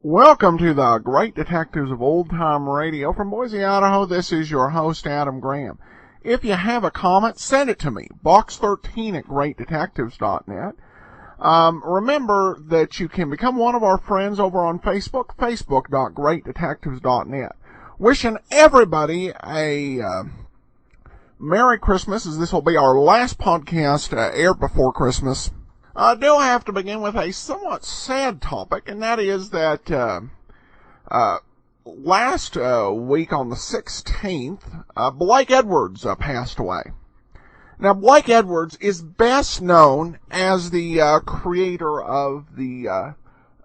Welcome to the Great Detectives of Old Time Radio. From Boise, Idaho, this is your host, Adam Graham. If you have a comment, send it to me, box13@greatdetectives.net. Remember that you can become one of our friends over on Facebook, facebook.greatdetectives.net. Wishing everybody a Merry Christmas, as this will be our last podcast aired before Christmas. I do have to begin with a somewhat sad topic, and that is that last week on the 16th, Blake Edwards passed away. Now, Blake Edwards is best known as the creator of the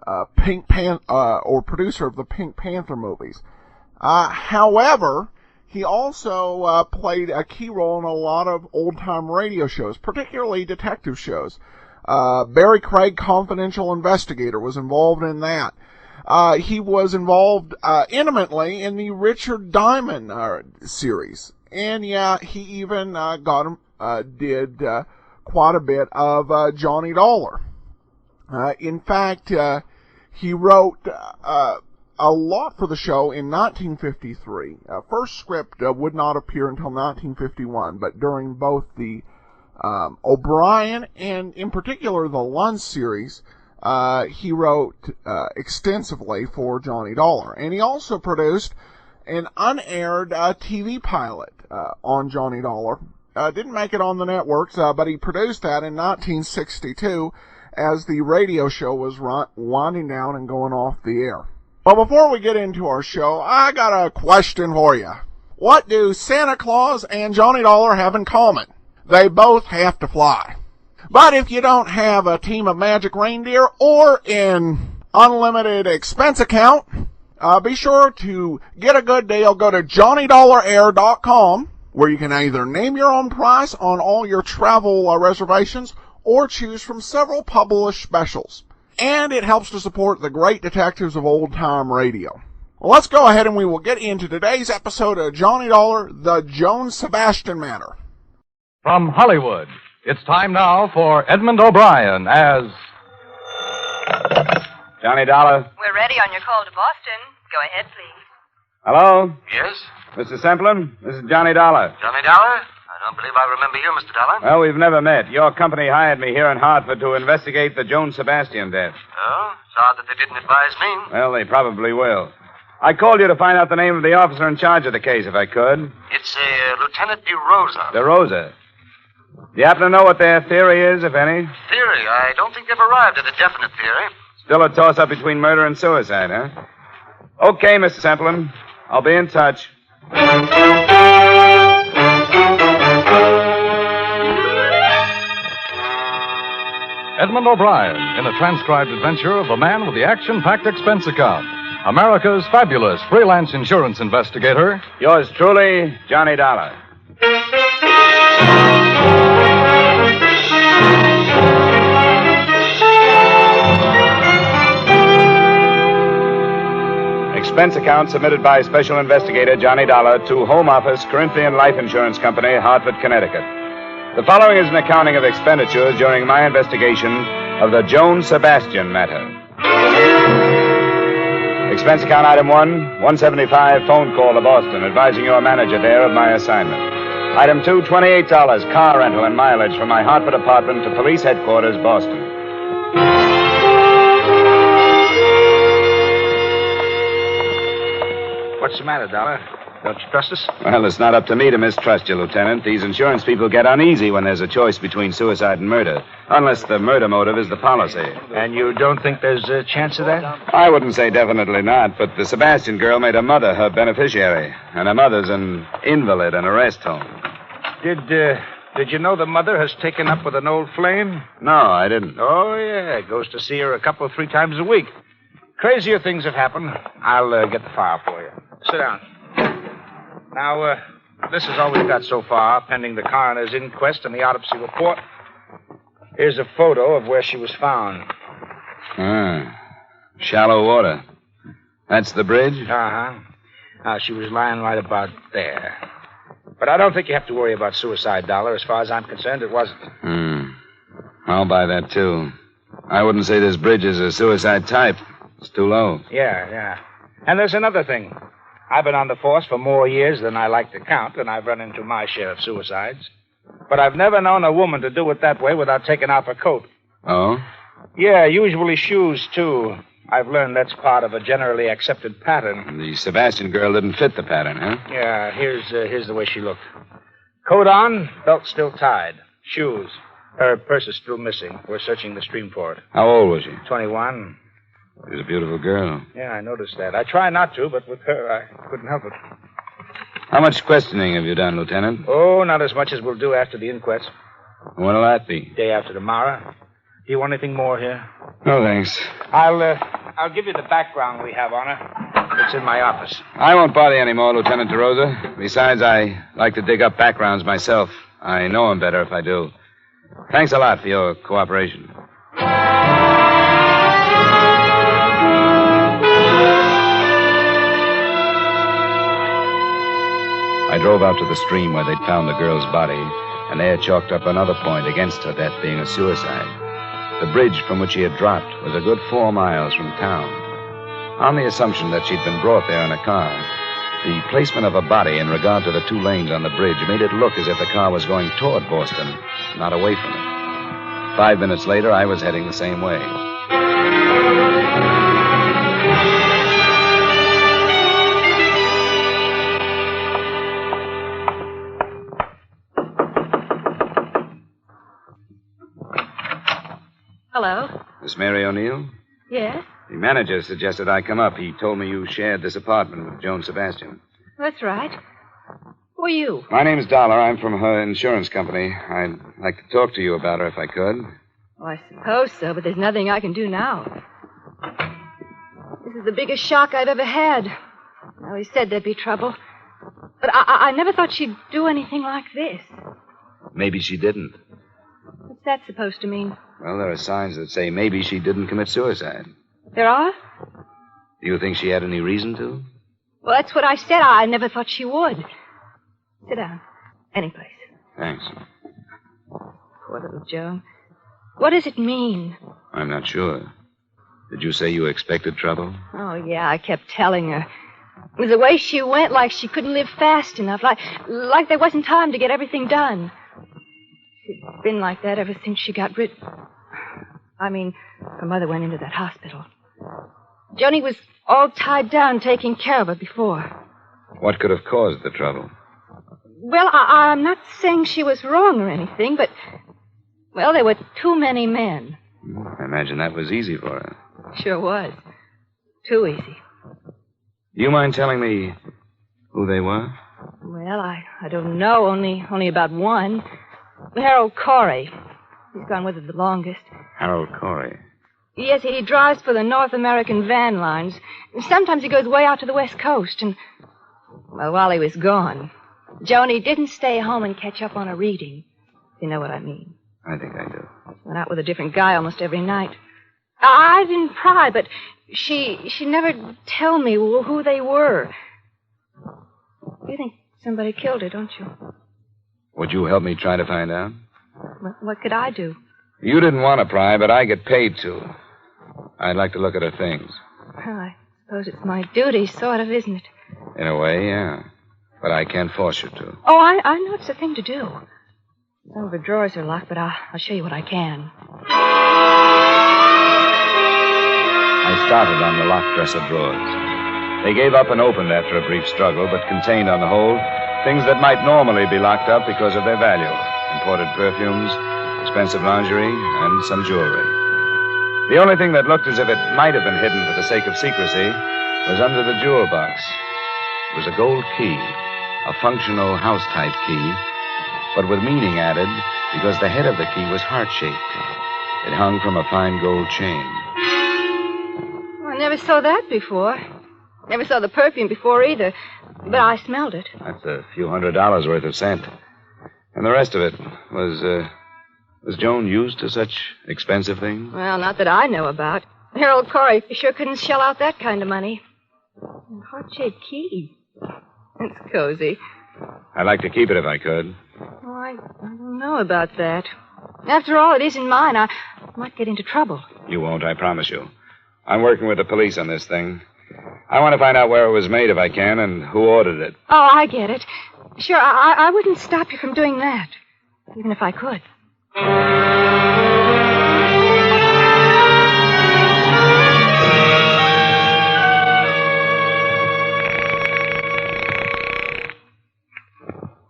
or producer of the Pink Panther movies. However, he also played a key role in a lot of old-time radio shows, particularly detective shows. Barry Craig, Confidential Investigator, was involved in that. He was involved intimately in the Richard Diamond series. And yeah, he even did quite a bit of Johnny Dollar. In fact, he wrote a lot for the show in 1953. First script would not appear until 1951, but during both the O'Brien and in particular the Lund series, he wrote extensively for Johnny Dollar. And he also produced an unaired TV pilot on Johnny Dollar. Didn't make it on the networks, but he produced that in 1962 as the radio show was winding down and going off the air. Well, before we get into our show, I got a question for you. What do Santa Claus and Johnny Dollar have in common? They both have to fly. But if you don't have a team of magic reindeer or an unlimited expense account, be sure to get a good deal. Go to JohnnyDollarAir.com, where you can either name your own price on all your travel reservations or choose from several published specials. And it helps to support the Great Detectives of Old Time Radio. Well, let's go ahead and we will get into today's episode of Johnny Dollar, the Joan Sebastian Matter. From Hollywood, it's time now for Edmund O'Brien as... Johnny Dollar. We're ready on your call to Boston. Go ahead, please. Hello? Yes? Mr. Semplin, this is Johnny Dollar. Johnny Dollar? I don't believe I remember you, Mr. Dollar. Well, we've never met. Your company hired me here in Hartford to investigate the Joan Sebastian death. Oh? It's odd that they didn't advise me. Well, they probably will. I called you to find out the name of the officer in charge of the case, if I could. It's Lieutenant DeRosa. DeRosa. Do you happen to know what their theory is, if any? Theory? I don't think they've arrived at a definite theory. Still a toss-up between murder and suicide, huh? Okay, Mr. Semplin. I'll be in touch. Edmund O'Brien in a transcribed adventure of the man with the action-packed expense account. America's fabulous freelance insurance investigator. Yours truly, Johnny Dollar. Expense account submitted by Special Investigator Johnny Dollar to Home Office, Corinthian Life Insurance Company, Hartford, Connecticut. The following is an accounting of expenditures during my investigation of the Joan Sebastian matter. Expense account item 175 phone call to Boston, advising your manager there of my assignment. Item 2, $28 car rental and mileage from my Hartford apartment to police headquarters, Boston. What's the matter, Dollar? Don't you trust us? Well, it's not up to me to mistrust you, Lieutenant. These insurance people get uneasy when there's a choice between suicide and murder, unless the murder motive is the policy. And you don't think there's a chance of that? I wouldn't say definitely not, but the Sebastian girl made her mother her beneficiary, and her mother's an invalid in a rest home. Did you know the mother has taken up with an old flame? No, I didn't. Oh, yeah. Goes to see her 3 times a week. Crazier things have happened. I'll get the file for you. Sit down. Now, this is all we've got so far, pending the coroner's inquest and the autopsy report. Here's a photo of where she was found. Shallow water. That's the bridge? Uh-huh. She was lying right about there. But I don't think you have to worry about suicide, Dollar. As far as I'm concerned, it wasn't. I'll buy that, too. I wouldn't say this bridge is a suicide type. It's too low. Yeah. And there's another thing. I've been on the force for more years than I like to count, and I've run into my share of suicides. But I've never known a woman to do it that way without taking off her coat. Oh? Yeah, usually shoes, too. I've learned that's part of a generally accepted pattern. The Sebastian girl didn't fit the pattern, huh? Yeah, here's the way she looked. Coat on, belt still tied. Shoes. Her purse is still missing. We're searching the stream for it. How old was she? 21. She was a beautiful girl. Yeah, I noticed that. I try not to, but with her, I couldn't help it. How much questioning have you done, Lieutenant? Oh, not as much as we'll do after the inquest. When'll that be? Day after tomorrow. Do you want anything more here? No, thanks. I'll give you the background we have on her. It's in my office. I won't bother you anymore, Lieutenant DeRosa. Besides, I like to dig up backgrounds myself. I know them better if I do. Thanks a lot for your cooperation. I drove out to the stream where they'd found the girl's body, and there chalked up another point against her death being a suicide. The bridge from which she had dropped was a good 4 miles from town. On the assumption that she'd been brought there in a car, the placement of a body in regard to the 2 lanes on the bridge made it look as if the car was going toward Boston, not away from it. 5 minutes later, I was heading the same way. Hello? Miss Mary O'Neill? Yes? The manager suggested I come up. He told me you shared this apartment with Joan Sebastian. That's right. Who are you? My name's Dollar. I'm from her insurance company. I'd like to talk to you about her if I could. Oh, I suppose so, but there's nothing I can do now. This is the biggest shock I've ever had. I always said there'd be trouble. But I never thought she'd do anything like this. Maybe she didn't. What's that supposed to mean? Well, there are signs that say maybe she didn't commit suicide. There are? Do you think she had any reason to? Well, that's what I said. I never thought she would. Sit down. Any place. Thanks. Poor little Joan. What does it mean? I'm not sure. Did you say you expected trouble? Oh, yeah, I kept telling her. It was the way she went, like she couldn't live fast enough, like there wasn't time to get everything done. She's been like that ever since she got rid... I mean, her mother went into that hospital. Johnny was all tied down taking care of her before. What could have caused the trouble? Well, I'm not saying she was wrong or anything, but... Well, there were too many men. I imagine that was easy for her. Sure was. Too easy. Do you mind telling me who they were? Well, I don't know, only about one. Harold Corey. He's gone with her the longest. Harold Corey. Yes, he drives for the North American van lines. Sometimes he goes way out to the West Coast, and... Well, while he was gone, Joni didn't stay home and catch up on a reading. You know what I mean. I think I do. Went out with a different guy almost every night. I didn't pry, but she never tell me who they were. You think somebody killed her, don't you? Would you help me try to find out? What could I do? You didn't want to pry, but I get paid to. I'd like to look at her things. Well, I suppose it's my duty, sort of, isn't it? In a way, yeah. But I can't force you to. Oh, I know it's the thing to do. Some of her drawers are locked, but I'll show you what I can. I started on the locked dresser drawers. They gave up and opened after a brief struggle, but contained on the whole things that might normally be locked up because of their value. Imported perfumes, expensive lingerie, and some jewelry. The only thing that looked as if it might have been hidden for the sake of secrecy was under the jewel box. It was a gold key, a functional house-type key, but with meaning added because the head of the key was heart-shaped. It hung from a fine gold chain. Oh, I never saw that before. Never saw the perfume before either. But I smelled it. That's a few $100 worth of scent. And the rest of it was Joan used to such expensive things? Well, not that I know about. Harold Corey sure couldn't shell out that kind of money. Heart-shaped key. It's cozy. I'd like to keep it if I could. Oh, I don't know about that. After all, it isn't mine. I might get into trouble. You won't, I promise you. I'm working with the police on this thing. I want to find out where it was made if I can and who ordered it. Oh, I get it. Sure, I wouldn't stop you from doing that, even if I could.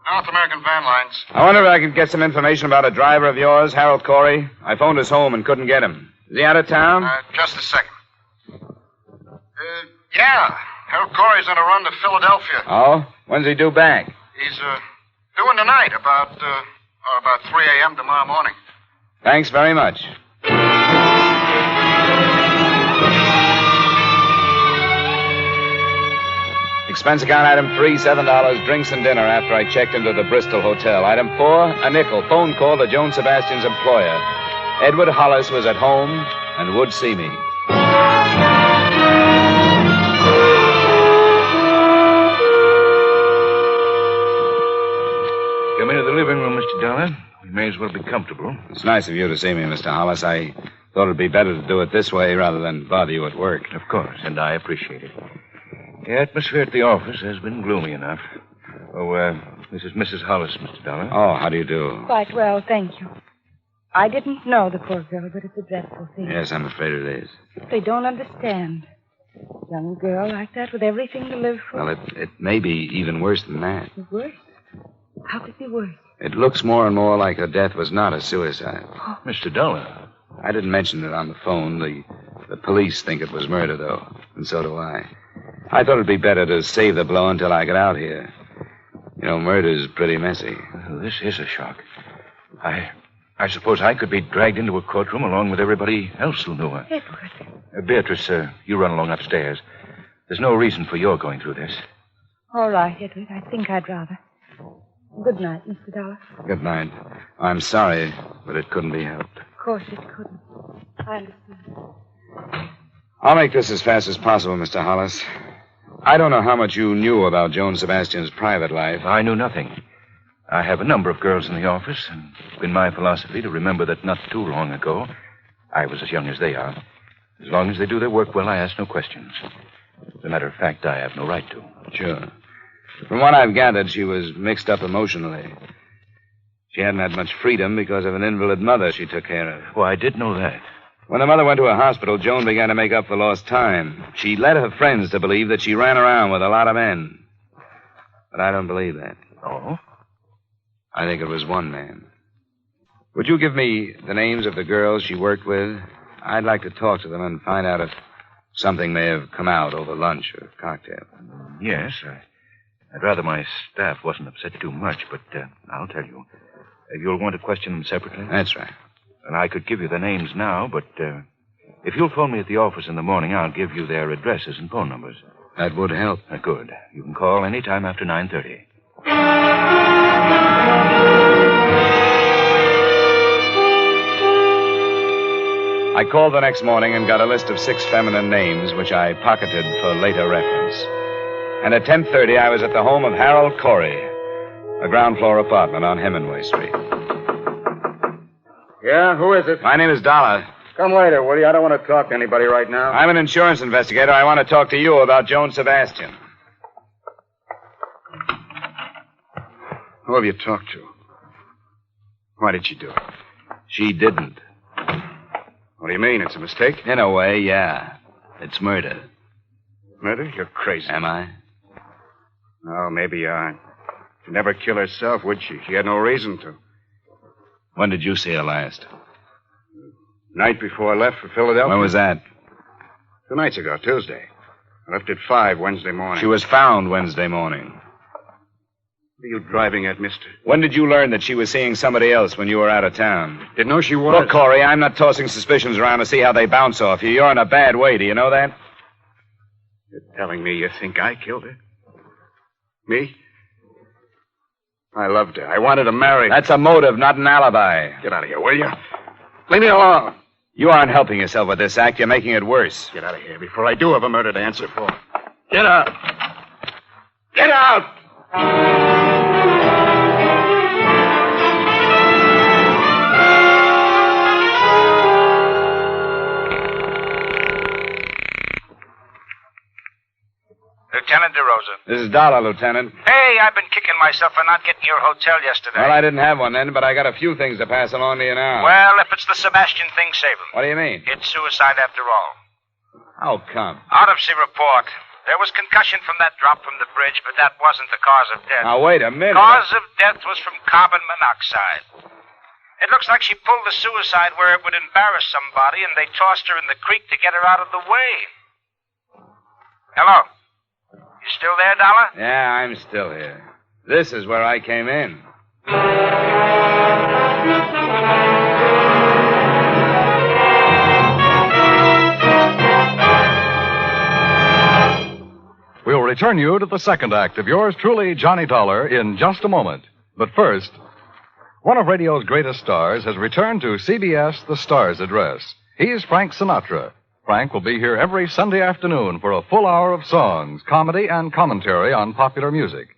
North American Van Lines. I wonder if I could get some information about a driver of yours, Harold Corey. I phoned his home and couldn't get him. Is he out of town? Just a second. Yeah. Harold Corey's on a run to Philadelphia. Oh? When's he due back? He's doing tonight, about 3 a.m. tomorrow morning. Thanks very much. Expense account item 3, $7, drinks and dinner after I checked into the Bristol Hotel. Item 4, a nickel, phone call to Joan Sebastian's employer. Edward Hollis was at home and would see me. Come into the living room, Mr. Dollar. We may as well be comfortable. It's nice of you to see me, Mr. Hollis. I thought it'd be better to do it this way rather than bother you at work. Of course, and I appreciate it. The atmosphere at the office has been gloomy enough. Oh, this is Mrs. Hollis, Mr. Dollar. Oh, how do you do? Quite well, thank you. I didn't know the poor girl, but it's a dreadful thing. Yes, I'm afraid it is. They don't understand. Young girl like that with everything to live for. Well, it may be even worse than that. Worse? How could it be worse? It looks more and more like her death was not a suicide. Oh, Mr. Dollar. I didn't mention it on the phone. The police think it was murder, though, and so do I. I thought it'd be better to save the blow until I get out here. You know, murder's pretty messy. Well, this is a shock. I suppose I could be dragged into a courtroom along with everybody else who knew her. Edward. Beatrice, you run along upstairs. There's no reason for your going through this. All right, Edward. I think I'd rather. Good night, Mr. Dollar. Good night. I'm sorry, but it couldn't be helped. Of course it couldn't. I understand. I'll make this as fast as possible, Mr. Hollis. I don't know how much you knew about Joan Sebastian's private life. I knew nothing. I have a number of girls in the office, and it's been my philosophy to remember that not too long ago, I was as young as they are. As long as they do their work well, I ask no questions. As a matter of fact, I have no right to. Sure. From what I've gathered, she was mixed up emotionally. She hadn't had much freedom because of an invalid mother she took care of. Oh, I did know that. When the mother went to a hospital, Joan began to make up for lost time. She led her friends to believe that she ran around with a lot of men. But I don't believe that. Oh? I think it was one man. Would you give me the names of the girls she worked with? I'd like to talk to them and find out if something may have come out over lunch or cocktail. Yes, I'd rather my staff wasn't upset too much, but I'll tell you. You'll want to question them separately? That's right. And I could give you their names now, but if you'll phone me at the office in the morning, I'll give you their addresses and phone numbers. That would help. Good. You can call any time after 9:30. I called the next morning and got a list of 6 feminine names, which I pocketed for later reference. And at 10:30, I was at the home of Harold Corey, a ground-floor apartment on Hemingway Street. Yeah, who is it? My name is Dollar. Come later, will you? I don't want to talk to anybody right now. I'm an insurance investigator. I want to talk to you about Joan Sebastian. Who have you talked to? Why did she do it? She didn't. What do you mean? It's a mistake? In a way, yeah. It's murder. Murder? You're crazy. Am I? Oh, maybe you are. She'd never kill herself, would she? She had no reason to. When did you see her last? Night before I left for Philadelphia. When was that? 2 nights ago, Tuesday. I left at 5 Wednesday morning. She was found Wednesday morning. What are you driving at, mister? When did you learn that she was seeing somebody else when you were out of town? Didn't know she was. Look, Corey, I'm not tossing suspicions around to see how they bounce off you. You're in a bad way. Do you know that? You're telling me you think I killed her? Me? I loved her. I wanted to marry her. That's a motive, not an alibi. Get out of here, will you? Leave me alone. You aren't helping yourself with this act. You're making it worse. Get out of here before I do have a murder to answer for. Get out. Get out! Lieutenant DeRosa. This is Dollar, Lieutenant. Hey, I've been kicking myself for not getting your hotel yesterday. Well, I didn't have one then, but I got a few things to pass along to you now. Well, if it's the Sebastian thing, save him. What do you mean? It's suicide after all. How come? Autopsy report. There was concussion from that drop from the bridge, but that wasn't the cause of death. Now, wait a minute. Cause of death was from carbon monoxide. It looks like she pulled the suicide where it would embarrass somebody, and they tossed her in the creek to get her out of the way. Hello? You still there, Dollar? Yeah, I'm still here. This is where I came in. We'll return you to the second act of yours truly, Johnny Dollar, in just a moment. But first, one of radio's greatest stars has returned to CBS The Stars Address. He's Frank Sinatra. Frank will be here every Sunday afternoon for a full hour of songs, comedy, and commentary on popular music.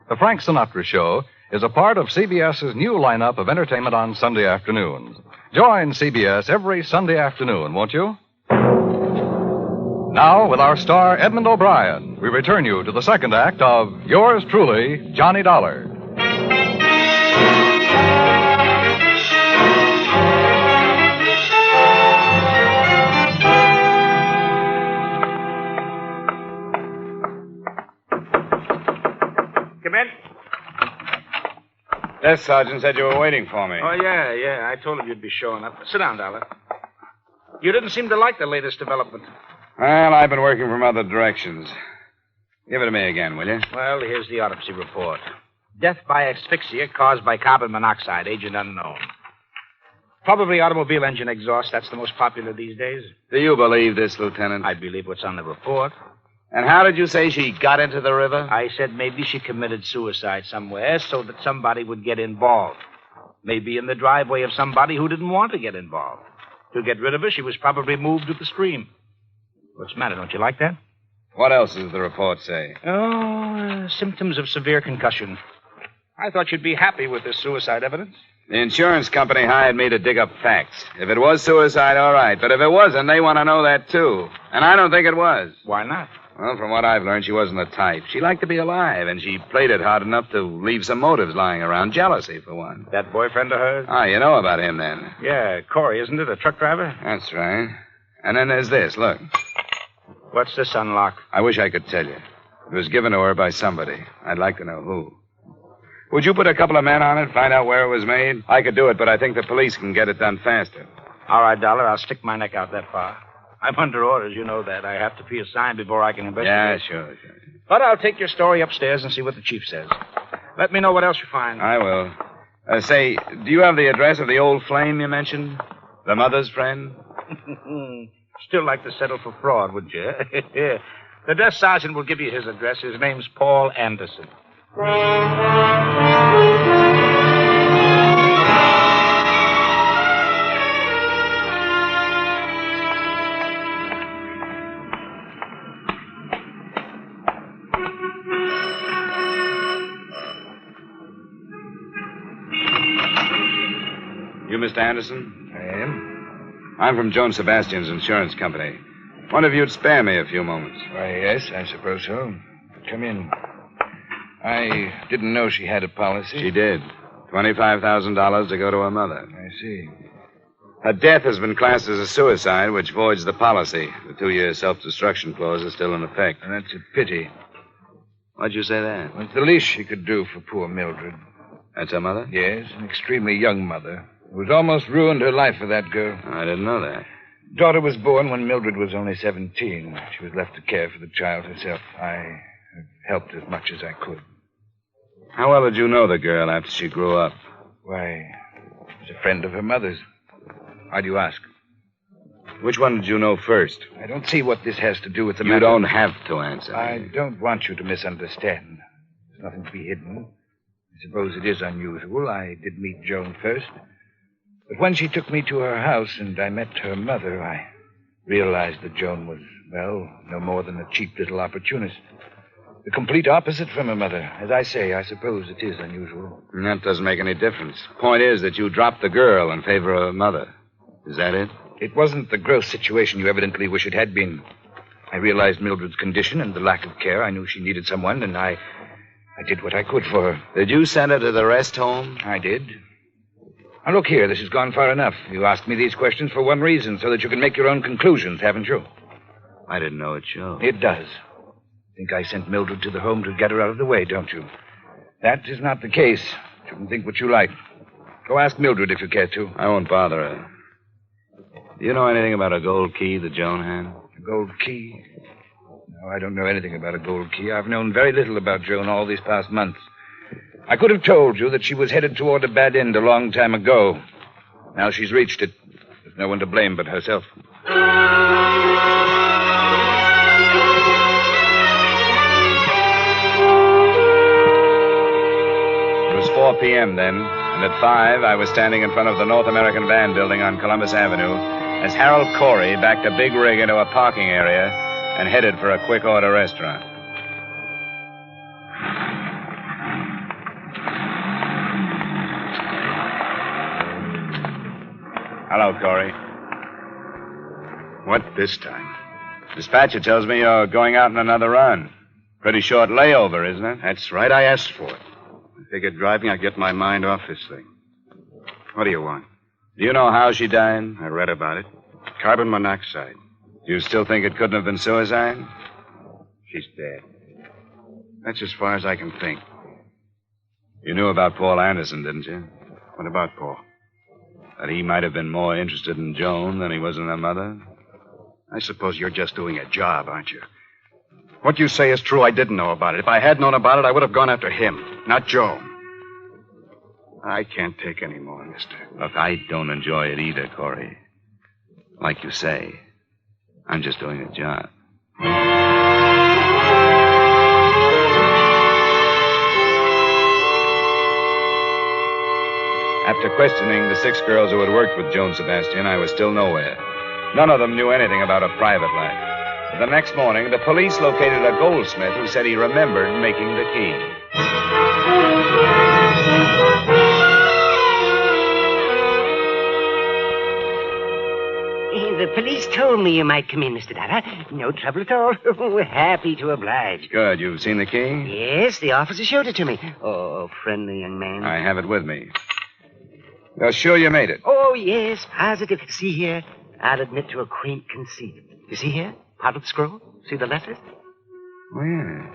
The Frank Sinatra Show is a part of CBS's new lineup of entertainment on Sunday afternoons. Join CBS every Sunday afternoon, won't you? Now, with our star Edmund O'Brien, we return you to the second act of yours truly, Johnny Dollar. Come in. Yes, Sergeant said you were waiting for me. Oh, yeah. I told him you'd be showing up. Sit down, Dollar. You didn't seem to like the latest development. Well, I've been working from other directions. Give it to me again, will you? Well, here's the autopsy report. Death by asphyxia caused by carbon monoxide, agent unknown. Probably automobile engine exhaust. That's the most popular these days. Do you believe this, Lieutenant? I believe what's on the report. And how did you say she got into the river? I said maybe she committed suicide somewhere so that somebody would get involved. Maybe in the driveway of somebody who didn't want to get involved. To get rid of her, she was probably moved to the stream. What's the matter? Don't you like that? What else does the report say? Symptoms of severe concussion. I thought you'd be happy with this suicide evidence. The insurance company hired me to dig up facts. If it was suicide, all right. But if it wasn't, they want to know that, too. And I don't think it was. Why not? Well, from what I've learned, she wasn't the type. She liked to be alive, and she played it hard enough to leave some motives lying around. Jealousy, for one. That boyfriend of hers? Ah, you know about him, then. Yeah, Corey, isn't it? A truck driver? That's right. And then there's this. Look. What's this unlock? I wish I could tell you. It was given to her by somebody. I'd like to know who. Would you put a couple of men on it, find out where it was made? I could do it, but I think the police can get it done faster. All right, Dollar, I'll stick my neck out that far. I'm under orders, you know that. I have to be assigned before I can investigate. Yeah, sure. But I'll take your story upstairs and see what the chief says. Let me know what else you find. I will. Say, do you have the address of the old flame you mentioned? The mother's friend? Still like to settle for fraud, would you? The desk sergeant will give you his address. His name's Paul Anderson. You Mr. Anderson? I am. I'm from Joan Sebastian's insurance company. Wonder if you'd spare me a few moments. Why, yes, I suppose so. Come in. I didn't know she had a policy. She did. $25,000 to go to her mother. I see. Her death has been classed as a suicide, which voids the policy. The 2-year self-destruction clause is still in effect. And that's a pity. Why'd you say that? Well, it's the least she could do for poor Mildred. That's her mother? Yes, an extremely young mother. It was almost ruined her life for that girl. I didn't know that. Daughter was born when Mildred was only 17. She was left to care for the child herself. I helped as much as I could. How well did you know the girl after she grew up? Why, she was a friend of her mother's. Why do you ask? Which one did you know first? I don't see what this has to do with the You matter. don't have to answer. I don't want you to misunderstand. There's nothing to be hidden. I suppose it is unusual. I did meet Joan first. But when she took me to her house and I met her mother, I realized that Joan was, well, no more than a cheap little opportunist. The complete opposite from her mother. As I say, I suppose it is unusual. That doesn't make any difference. Point is that you dropped the girl in favor of her mother. Is that it? It wasn't the gross situation you evidently wish it had been. I realized Mildred's condition and the lack of care. I knew she needed someone, and I did what I could for her. Did you send her to the rest home? I did. Now, look here. This has gone far enough. You asked me these questions for one reason, so that you can make your own conclusions, haven't you? I didn't know it showed. It does. Think I sent Mildred to the home to get her out of the way, don't you? That is not the case. You can think what you like. Go ask Mildred if you care to. I won't bother her. Do you know anything about a gold key that Joan had? A gold key? No, I don't know anything about a gold key. I've known very little about Joan all these past months. I could have told you that she was headed toward a bad end a long time ago. Now she's reached it. There's no one to blame but herself. It was 4 p.m. then, and at 5, I was standing in front of the North American Van building on Columbus Avenue as Harold Corey backed a big rig into a parking area and headed for a quick-order restaurant. Hello, Corey. What this time? Dispatcher tells me you're going out on another run. Pretty short layover, isn't it? That's right, I asked for it. I figured driving, I'd get my mind off this thing. What do you want? Do you know how she died? I read about it. Carbon monoxide. Do you still think it couldn't have been suicide? She's dead. That's as far as I can think. You knew about Paul Anderson, didn't you? What about Paul? That he might have been more interested in Joan than he was in her mother? I suppose you're just doing a job, aren't you? What you say is true. I didn't know about it. If I had known about it, I would have gone after him, not Joan. I can't take any more, mister. Look, I don't enjoy it either, Corey. Like you say, I'm just doing a job. After questioning the 6 girls who had worked with Joan Sebastian, I was still nowhere. None of them knew anything about her private life. The next morning, the police located a goldsmith who said he remembered making the key. The police told me you might come in, Mr. Dollar. No trouble at all. We're happy to oblige. Good. You've seen the key? Yes, the officer showed it to me. Oh, friendly young man. I have it with me. You're sure you made it? Oh, yes, positive. See here, I'll admit to a quaint conceit. You see here? Potted scroll? See the letters? Oh, yeah.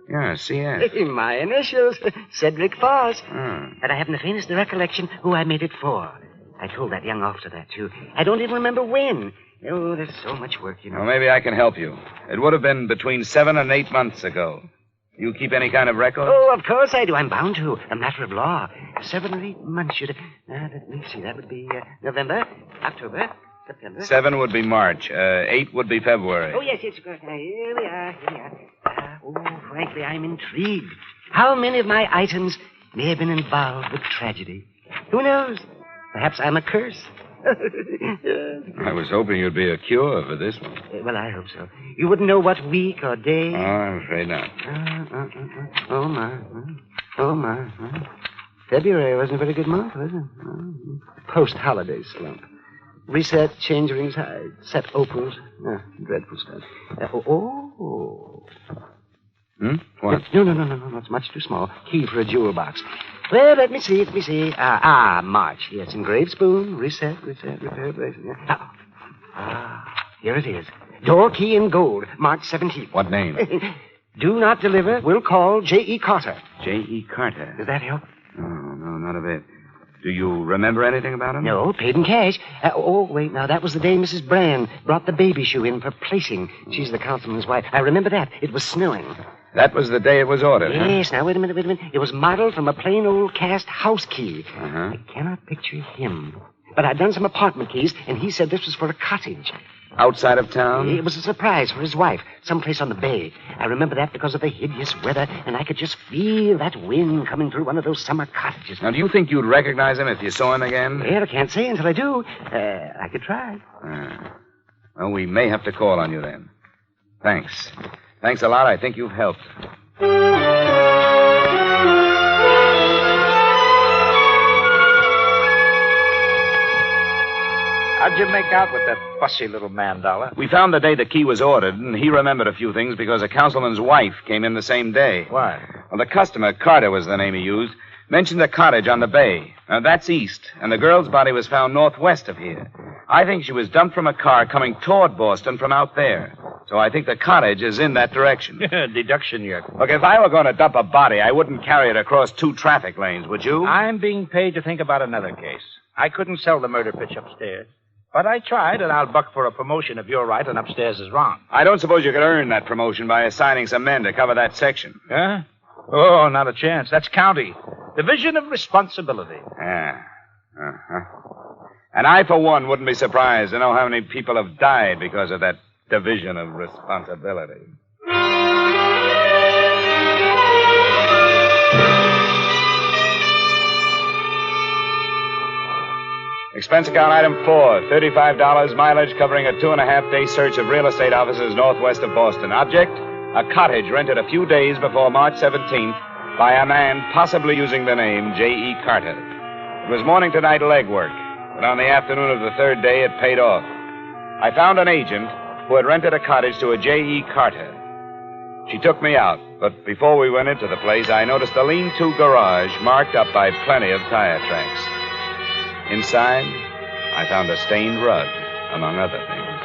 Yeah, C.S. My initials, Cedric Foss. Oh. But I haven't the faintest recollection who I made it for. I told that young officer that, too. I don't even remember when. Oh, there's so much work, you know. Well, maybe I can help you. It would have been between 7 and 8 months ago. You keep any kind of record? Oh, of course I do. I'm bound to. A matter of law. 7 or 8 months should... let me see. That would be November, October, September. 7 would be March. 8 would be February. Oh, yes, of course. Here we are. Frankly, I'm intrigued. How many of my items may have been involved with tragedy? Who knows? Perhaps I'm a curse. I was hoping you'd be a cure for this one. Well, I hope so. You wouldn't know what week or day? Oh, I'm afraid not. Oh, my. Oh, my. February wasn't a very good month, was it? Post-holiday slump. Reset, change rings high, set opals. Dreadful stuff. What? No. It's much too small. Key for a jewel box. Well, let me see. March. Yes, engraved spoon. Reset, repair, place. Here it is. Door key in gold. March 17th. What name? Do not deliver. Will call J.E. Carter. J.E. Carter. Does that help? No, not a bit. Do you remember anything about him? No, paid in cash. Wait, now, that was the day Mrs. Brand brought the baby shoe in for placing. She's the councilman's wife. I remember that. It was snowing. That was the day it was ordered, Yes, Now, wait a minute. It was modeled from a plain old cast house key. Uh-huh. I cannot picture him. But I'd done some apartment keys, and he said this was for a cottage. Outside of town? It was a surprise for his wife, someplace on the bay. I remember that because of the hideous weather, and I could just feel that wind coming through one of those summer cottages. Now, do you think you'd recognize him if you saw him again? Well, I can't say until I do. I could try. Well, we may have to call on you then. Thanks. Thanks a lot. I think you've helped. How'd you make out with that fussy little man, Dollar? We found the day the key was ordered, and he remembered a few things because a councilman's wife came in the same day. Why? Well, the customer, Carter was the name he used, mentioned a cottage on the bay. Now, that's east, and the girl's body was found northwest of here. I think she was dumped from a car coming toward Boston from out there. So I think the cottage is in that direction. Deduction, Yerk. Look, if I were going to dump a body, I wouldn't carry it across 2 traffic lanes, would you? I'm being paid to think about another case. I couldn't sell the murder pitch upstairs. But I tried, and I'll buck for a promotion if you're right and upstairs is wrong. I don't suppose you could earn that promotion by assigning some men to cover that section. Huh? Oh, not a chance. That's county. Division of responsibility. Yeah. Uh-huh. And I, for one, wouldn't be surprised to know how many people have died because of that division of responsibility. Expense account item 4, $35, mileage covering a 2.5-day search of real estate offices northwest of Boston. Object, a cottage rented a few days before March 17th by a man possibly using the name J.E. Carter. It was morning to night legwork, but on the afternoon of the 3rd day, it paid off. I found an agent who had rented a cottage to a J.E. Carter. She took me out, but before we went into the place, I noticed a lean-to garage marked up by plenty of tire tracks. Inside, I found a stained rug, among other things.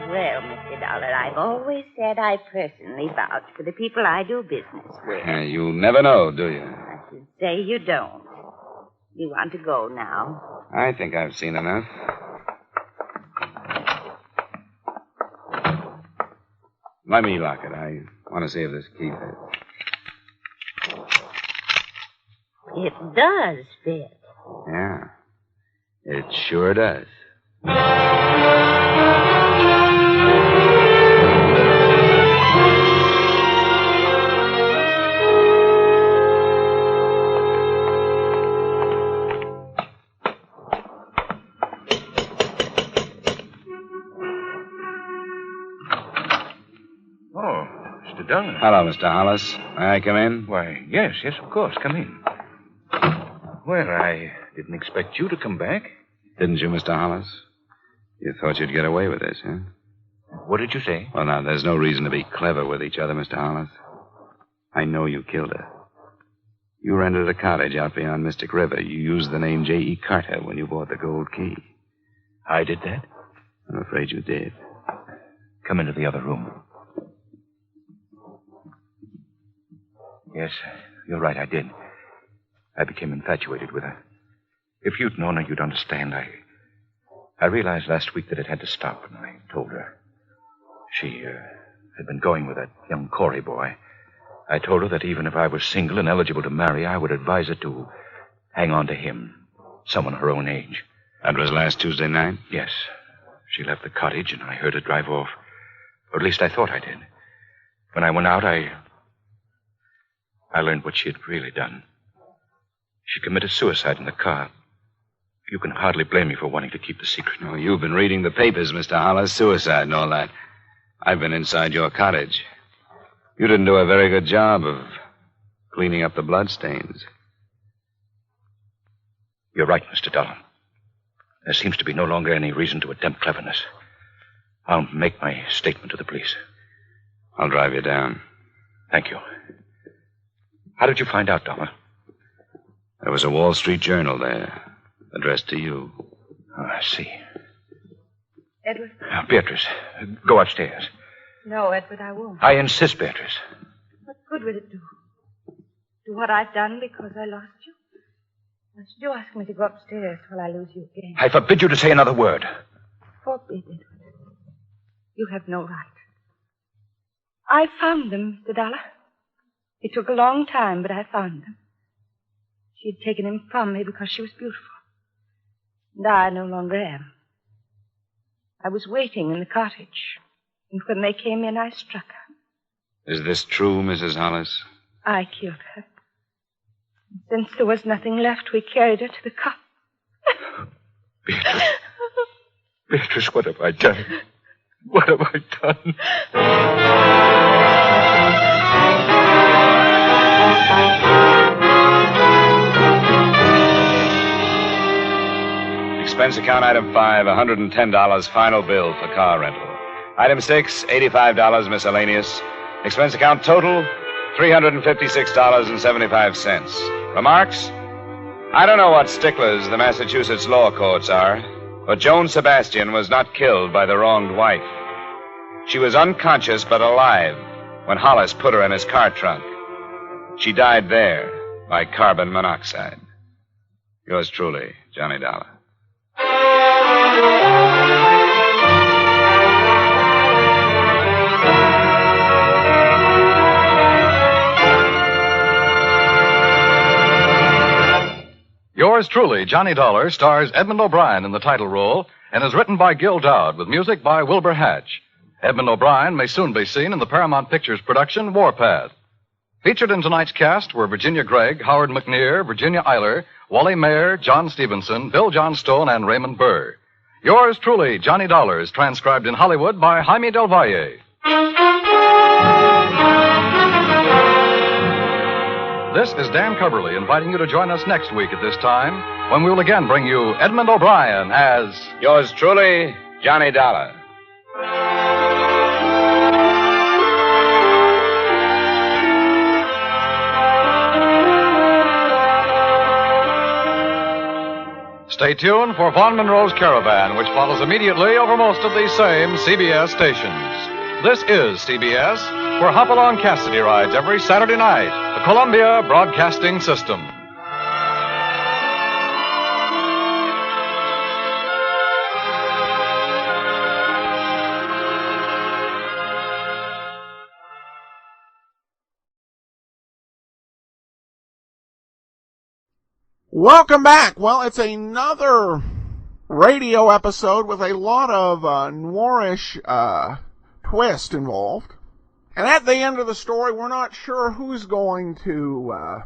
Well, Mr. Dollar, I've always said I personally vouch for the people I do business with. You never know, do you? I should say you don't. You want to go now? I think I've seen enough. Let me lock it. I want to see if this key fits. It does fit. Yeah, it sure does. Oh, Mr. Dollar. Hello, Mr. Hollis. May I come in? Why, yes, of course. Come in. Well, I didn't expect you to come back. Didn't you, Mr. Hollis? You thought you'd get away with this, huh? What did you say? Well, now, there's no reason to be clever with each other, Mr. Hollis. I know you killed her. You rented a cottage out beyond Mystic River. You used the name J.E. Carter when you bought the gold key. I did that? I'm afraid you did. Come into the other room. Yes, you're right, I did. I became infatuated with her. If you'd known her, you'd understand. I realized last week that it had to stop, and I told her. She had been going with that young Corey boy. I told her that even if I was single and eligible to marry, I would advise her to hang on to him, someone her own age. That was last Tuesday night? Yes. She left the cottage, and I heard her drive off. Or at least I thought I did. When I went out, I learned what she had really done. She committed suicide in the car. You can hardly blame me for wanting to keep the secret. Oh, you've been reading the papers, Mr. Hollis. Suicide and all that. I've been inside your cottage. You didn't do a very good job of cleaning up the bloodstains. You're right, Mr. Dollar. There seems to be no longer any reason to attempt cleverness. I'll make my statement to the police. I'll drive you down. Thank you. How did you find out, Dollar? There was a Wall Street Journal there, addressed to you. Oh, I see. Edward? Beatrice, go upstairs. No, Edward, I won't. I insist, Beatrice. What good would it do? Do what I've done because I lost you? Why should you ask me to go upstairs while I lose you again? I forbid you to say another word. Forbid, Edward. You have no right. I found them, Mr. Dollar. It took a long time, but I found them. She had taken him from me because she was beautiful. And I no longer am. I was waiting in the cottage, and when they came in, I struck her. Is this true, Mrs. Hollis? I killed her. And since there was nothing left, we carried her to the cot. Beatrice. Beatrice, what have I done? What have I done? Expense account item 5, $110 final bill for car rental. Item 6, $85 miscellaneous. Expense account total, $356.75. Remarks? I don't know what sticklers the Massachusetts law courts are, but Joan Sebastian was not killed by the wronged wife. She was unconscious but alive when Hollis put her in his car trunk. She died there by carbon monoxide. Yours truly, Johnny Dollar. Yours truly, Johnny Dollar, stars Edmund O'Brien in the title role and is written by Gil Dowd with music by Wilbur Hatch. Edmund O'Brien may soon be seen in the Paramount Pictures production Warpath. Featured in tonight's cast were Virginia Gregg, Howard McNear, Virginia Eiler, Wally Mayer, John Stevenson, Bill Johnstone, and Raymond Burr. Yours truly, Johnny Dollar, is transcribed in Hollywood by Jaime Del Valle. This is Dan Coverly inviting you to join us next week at this time when we will again bring you Edmund O'Brien as... Yours truly, Johnny Dollar. Stay tuned for Vaughn Monroe's Caravan, which follows immediately over most of these same CBS stations. This is CBS, where Hopalong Cassidy rides every Saturday night, the Columbia Broadcasting System. Welcome back. Well, it's another radio episode with a lot of noirish twist involved. And at the end of the story, we're not sure who's going to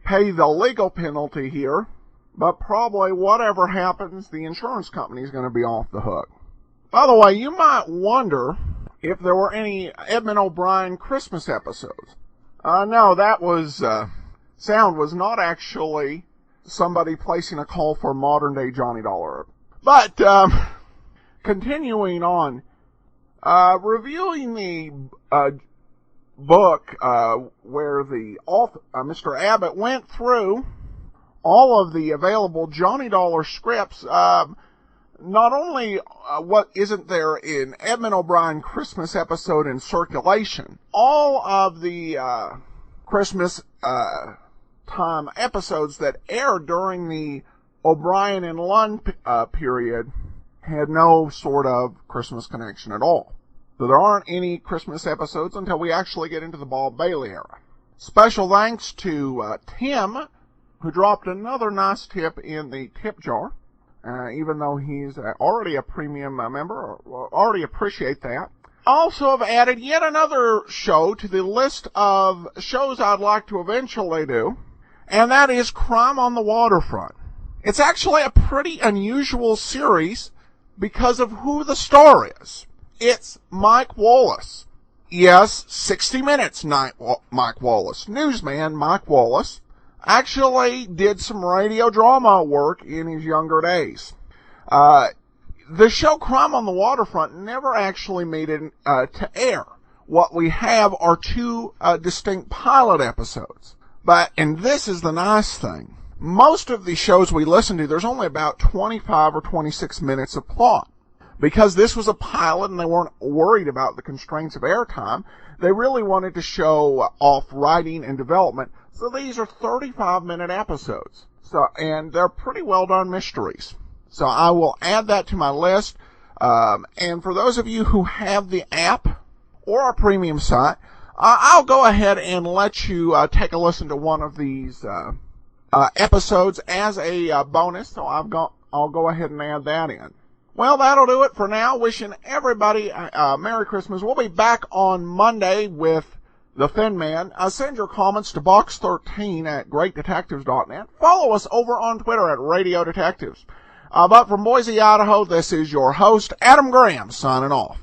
pay the legal penalty here, but probably whatever happens, the insurance company is going to be off the hook. By the way, you might wonder if there were any Edmund O'Brien Christmas episodes. No, that was sound was not actually somebody placing a call for modern-day Johnny Dollar. But, continuing on, reviewing the book where the author, Mr. Abbott, went through all of the available Johnny Dollar scripts, not only what isn't there in Edmund O'Brien Christmas episode in circulation, all of the Christmas time episodes that aired during the O'Brien and Lund period had no sort of Christmas connection at all. So there aren't any Christmas episodes until we actually get into the Bob Bailey era. Special thanks to Tim, who dropped another nice tip in the tip jar, even though he's already a premium member. Already appreciate that. Also have added yet another show to the list of shows I'd like to eventually do, and that is Crime on the Waterfront. It's actually a pretty unusual series because of who the star is. It's Mike Wallace. Yes, 60 Minutes Mike Wallace. Newsman Mike Wallace actually did some radio drama work in his younger days. The show Crime on the Waterfront never actually made it to air. What we have are two distinct pilot episodes. And this is the nice thing. Most of the shows we listen to, there's only about 25 or 26 minutes of plot. Because this was a pilot and they weren't worried about the constraints of airtime, they really wanted to show off writing and development. So these are 35-minute episodes. And they're pretty well done mysteries. So I will add that to my list. And for those of you who have the app or our premium site, I'll go ahead and let you take a listen to one of these episodes as a bonus, so I'll go ahead and add that in. Well, that'll do it for now. Wishing everybody Merry Christmas. We'll be back on Monday with The Thin Man. Send your comments to box13@greatdetectives.net. Follow us over on Twitter at Radio Detectives. But from Boise, Idaho, this is your host, Adam Graham, signing off.